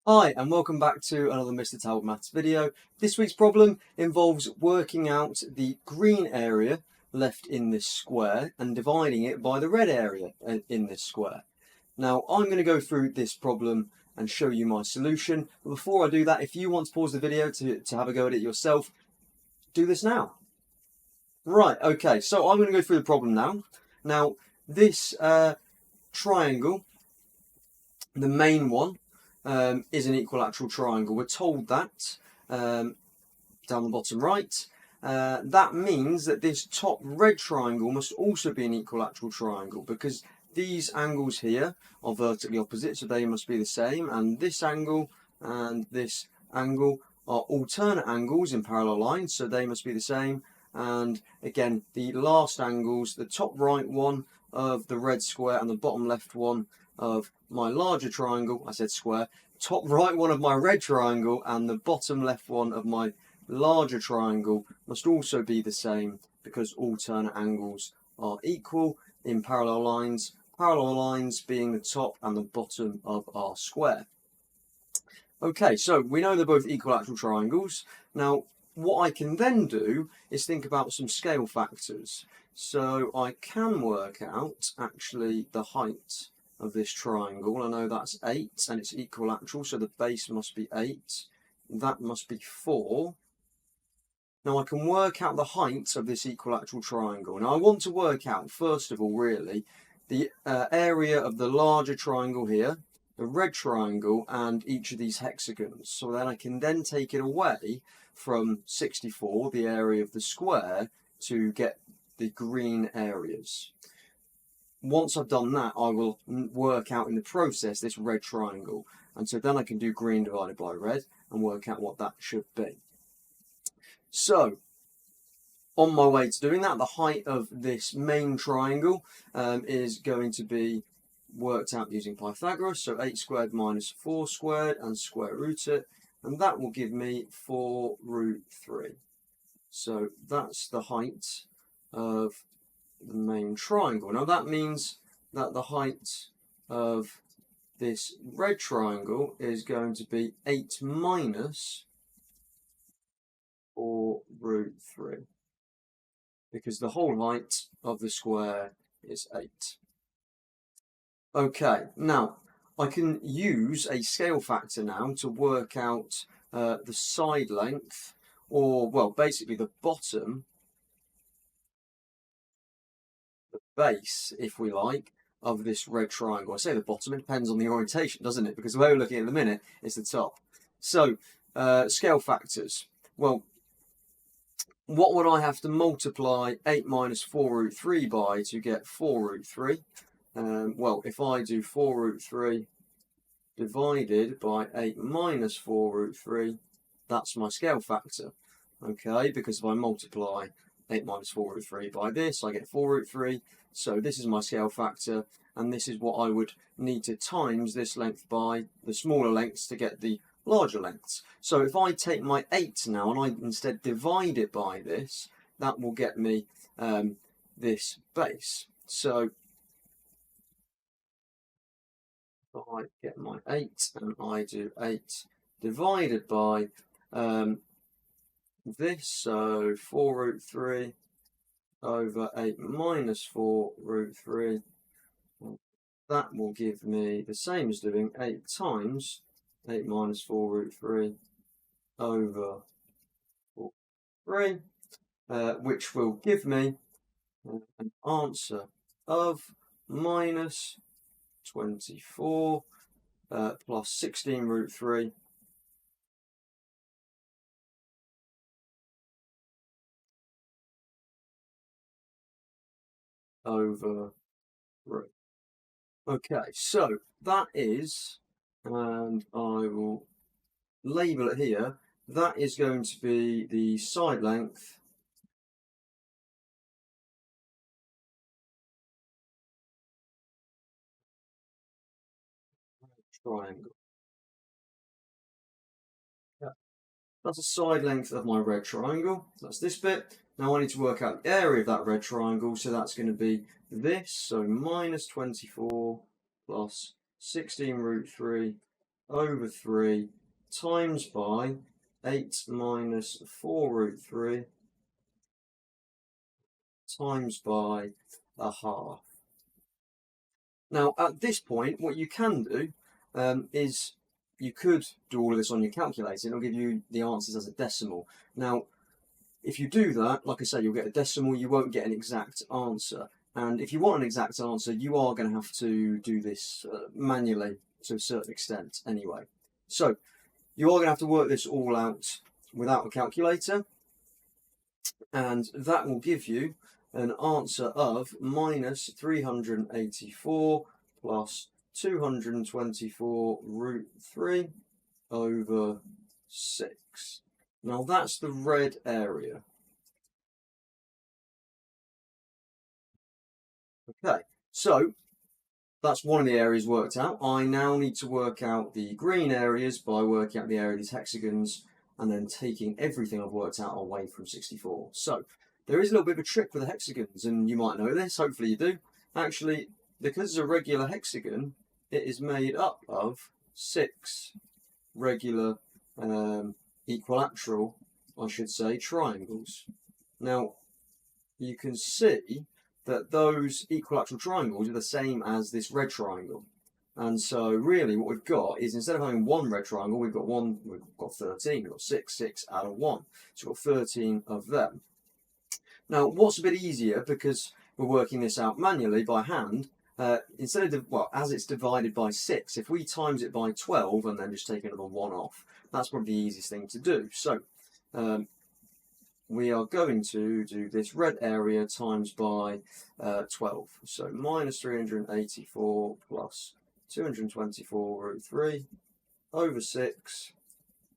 Hi and welcome back to another Mr. Talbot Maths video. This week's problem involves working out the green area left in this square and dividing it by the red area in this square. Now I'm going to go through this problem and show you my solution. But before I do that, if you want to pause the video to have a go at it yourself, do this now. Right, okay, so I'm going to go through the problem now. Now this triangle, the main one, is an equilateral triangle. We're told that down the bottom right. That means that this top red triangle must also be an equilateral triangle because these angles here are vertically opposite, so they must be the same, and this angle and this angle are alternate angles in parallel lines, so they must be the same. And again, the last angles, the top right one of the red square and the bottom left one of my larger triangle, I said square, top right one of my red triangle and the bottom left one of my larger triangle must also be the same because alternate angles are equal in parallel lines being the top and the bottom of our square. Okay, so we know they're both equilateral triangles. Now, what I can then do is think about some scale factors. So I can work out actually the height of this triangle. I know that's 8 and it's equilateral, so the base must be 8. That must be 4. Now I can work out the height of this equilateral triangle. Now I want to work out, first of all, really, the area of the larger triangle here, the red triangle, and each of these hexagons. So then I can then take it away from 64, the area of the square, to get the green areas. Once I've done that, I will work out in the process this red triangle. And so then I can do green divided by red and work out what that should be. So, on my way to doing that, the height of this main triangle is going to be worked out using Pythagoras. So 8 squared minus 4 squared and square root it. And that will give me 4 root 3. So that's the height of the main triangle. Now that means that the height of this red triangle is going to be 8 minus 4 root 3 because the whole height of the square is 8. Okay, now I can use a scale factor now to work out the side length, or well, basically the bottom, the base, if we like, of this red triangle. I say the bottom, it depends on the orientation, doesn't it? Because the way we're looking at the minute is the top. So, scale factors. Well, what would I have to multiply 8 minus 4 root 3 by to get 4 root 3? Well, if I do 4 root 3 divided by 8 minus 4 root 3, that's my scale factor. Okay, because if I multiply 8 minus 4 root 3 by this, I get 4 root 3. So this is my scale factor, and this is what I would need to times this length by the smaller lengths to get the larger lengths. So if I take my 8 now and I instead divide it by this, that will get me this base. So I get my 8 and I do 8 divided by this, so 4 root 3 over 8 minus 4 root 3. That will give me the same as doing 8 times 8 minus 4 root 3 over 4 3, which will give me an answer of minus 24 plus 16 root 3 over 3. Okay, so that is, and I will label it here, that is going to be the side length triangle. Yeah. That's the side length of my red triangle. That's this bit. Now I need to work out the area of that red triangle, so that's going to be this, so minus 24 plus 16 root 3 over 3 times by 8 minus 4 root 3 times by a half. Now, at this point, what you can do is you could do all of this on your calculator. It'll give you the answers as a decimal. Now, if you do that, like I say, you'll get a decimal. You won't get an exact answer. And if you want an exact answer, you are going to have to do this manually to a certain extent anyway. So, you are going to have to work this all out without a calculator. And that will give you an answer of minus 384 plus 224 root 3 over 6. Now that's the red area. Okay, so that's one of the areas worked out. I now need to work out the green areas by working out the area of these hexagons and then taking everything I've worked out away from 64. So there is a little bit of a trick with the hexagons, and you might know this, hopefully you do. Actually, because it's a regular hexagon, it is made up of 6 regular equilateral, I should say, triangles. Now, you can see that those equilateral triangles are the same as this red triangle. And so really what we've got is, instead of having one red triangle, we've got 13, we've got 6 out of 1. So we've got 13 of them. Now, what's a bit easier, because we're working this out manually by hand, instead of, as it's divided by 6, if we times it by 12 and then just take another 1 off, that's probably the easiest thing to do. So we are going to do this red area times by 12. So minus 384 plus 224 root 3 over 6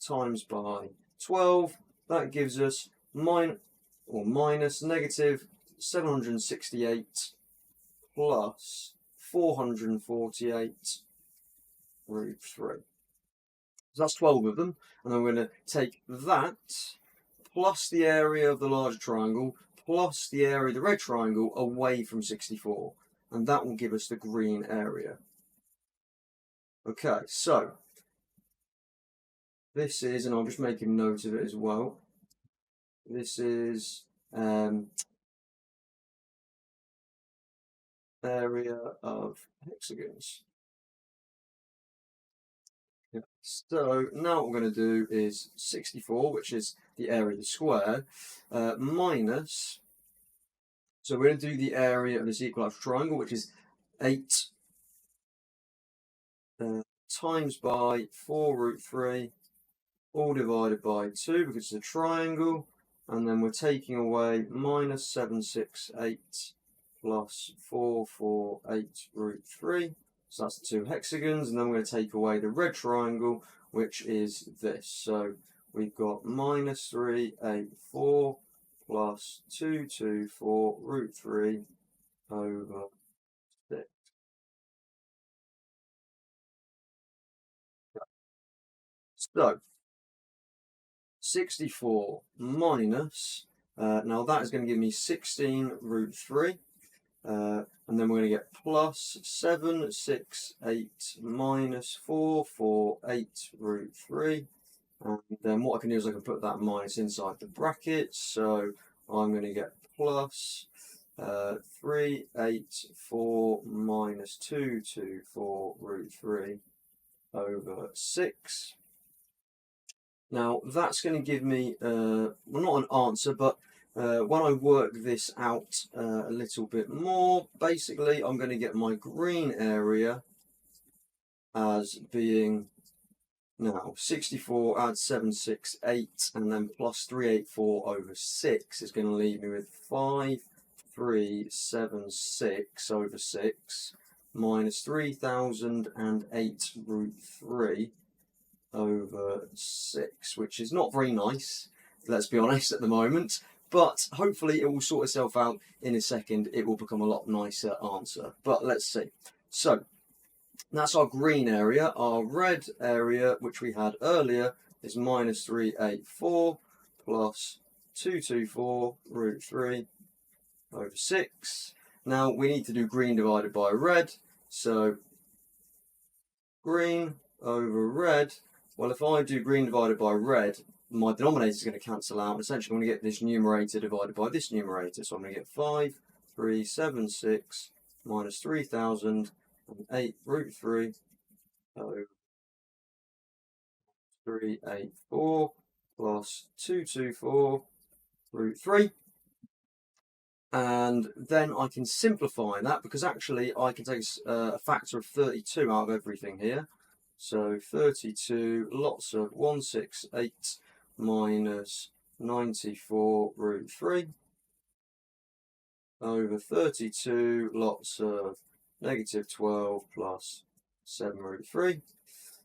times by 12. That gives us minus negative 768 plus 448 root 3. So that's 12 of them, and then we're going to take that plus the area of the larger triangle plus the area of the red triangle away from 64, and that will give us the green area. Okay, so this is, and I'll just make a note of it as well, this is area of hexagons. So now what we're going to do is 64, which is the area of the square, minus, so we're going to do the area of this equilateral triangle, which is 8 times by 4 root 3, all divided by 2 because it's a triangle, and then we're taking away minus 768 plus 448 root 3. So that's the 2 hexagons, and then we're going to take away the red triangle, which is this. So we've got minus 384 plus 224 root 3 over 6. So 64 minus, now that is going to give me 16 root 3. And then we're going to get plus 768 minus 448 root 3. And then what I can do is I can put that minus inside the bracket. So I'm going to get plus 384 minus 224 root 3 over 6. Now that's going to give me, well, not an answer, but when I work this out a little bit more, basically I'm going to get my green area as being, now 64 add 768 and then plus 384 over 6 is going to leave me with 5376 over 6 minus 3008 root 3 over 6, which is not very nice, let's be honest, at the moment. But hopefully it will sort itself out in a second. It will become a lot nicer answer. But let's see. So that's our green area. Our red area, which we had earlier, is minus 384 plus 224 root 3 over 6. Now we need to do green divided by red. So green over red, well, if I do green divided by red, my denominator is going to cancel out. Essentially, I'm going to get this numerator divided by this numerator. So I'm going to get 5376 minus 3008 root 3 over 384 plus 224 root 3. And then I can simplify that, because actually I can take a factor of 32 out of everything here. So 32 lots of 168 minus 94 root 3 over 32 lots of negative 12 plus 7 root 3.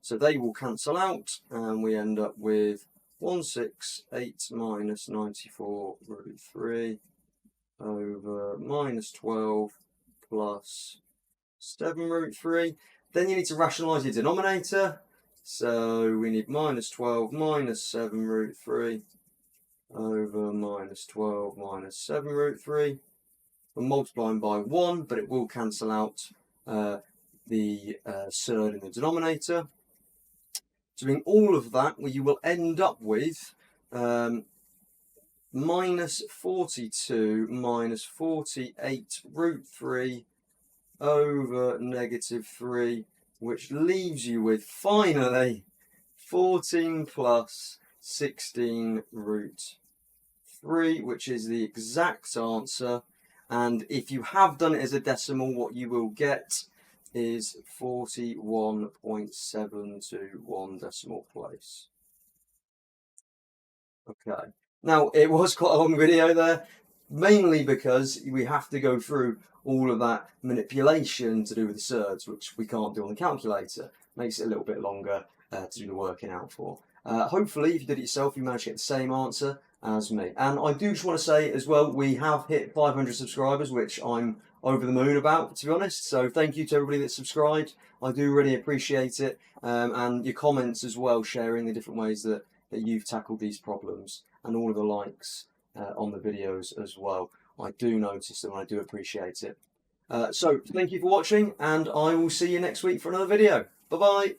So they will cancel out, and we end up with 168 minus 94 root 3 over minus 12 plus 7 root 3. Then you need to rationalise your denominator. So we need minus 12 minus 7 root 3 over minus 12 minus 7 root 3. We're multiplying by 1, but it will cancel out the surd in the denominator. Doing all of that, you will end up with minus 42 minus 48 root 3 over negative 3, which leaves you with, finally, 14 plus 16 root 3, which is the exact answer. And if you have done it as a decimal, what you will get is 41.721 decimal place. Okay. Now, it was quite a long video there, mainly because we have to go through all of that manipulation to do with the surds, which we can't do on the calculator. Makes it a little bit longer to do the working out for. Hopefully, if you did it yourself, you managed to get the same answer as me. And I do just want to say as well, we have hit 500 subscribers, which I'm over the moon about, to be honest. So thank you to everybody that subscribed. I do really appreciate it. And your comments as well, sharing the different ways that you've tackled these problems, and all of the likes on the videos as well. I do notice them and I do appreciate it. So thank you for watching, and I will see you next week for another video. Bye-bye.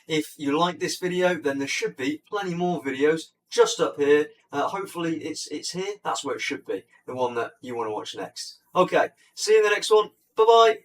If you like this video, then there should be plenty more videos just up here. Hopefully it's here. That's where it should be, the one that you want to watch next. Okay, see you in the next one. Bye-bye.